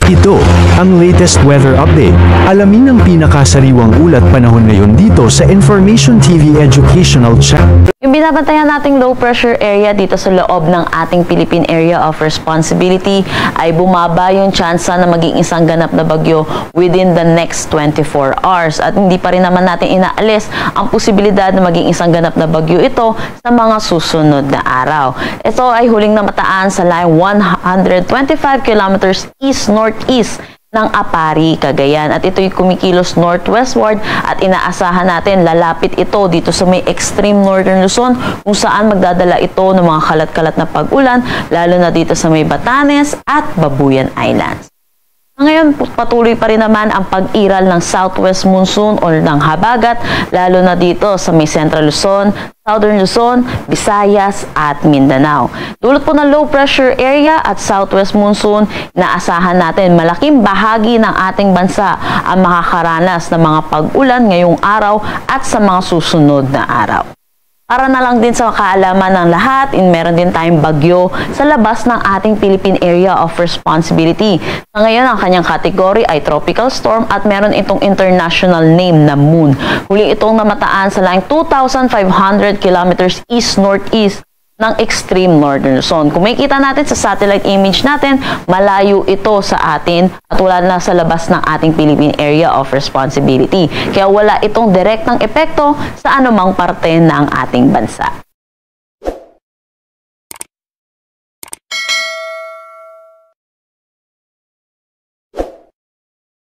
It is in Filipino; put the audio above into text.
Ito ang latest weather update. Alamin ang pinakasariwang ulat panahon ngayon dito sa Information TV Educational Channel. Yung binabantayan nating low pressure area dito sa loob ng ating Philippine Area of Responsibility ay bumaba yung tsansa na maging isang ganap na bagyo within the next 24 hours. At hindi pa rin naman natin inaalis ang posibilidad na maging isang ganap na bagyo ito sa mga susunod na araw. Ito ay huling namataan sa line 125 kilometers east-northeast ng Apari, Cagayan. At ito'y kumikilos northwestward at inaasahan natin lalapit ito dito sa may extreme northern Luzon kung saan magdadala ito ng mga kalat-kalat na pag-ulan lalo na dito sa may Batanes at Babuyan Islands. Ngayon, patuloy pa rin naman ang pag-iral ng southwest monsoon o ng habagat, lalo na dito sa may Central Luzon, Southern Luzon, Visayas at Mindanao. Dulot po ng low pressure area at southwest monsoon, naasahan natin malaking bahagi ng ating bansa ang makakaranas ng mga pag-ulan ngayong araw at sa mga susunod na araw. Para na lang din sa kaalaman ng lahat, meron din tayong bagyo sa labas ng ating Philippine Area of Responsibility. Sa ngayon, ang kanyang category ay tropical storm at meron itong international name na Moon. Huli itong namataan sa line 2,500 kilometers east-northeast ng extreme northern zone. Kung makikita natin sa satellite image natin, malayo ito sa atin at wala na sa labas ng ating Philippine Area of Responsibility. Kaya wala itong direktang epekto sa anumang parte ng ating bansa.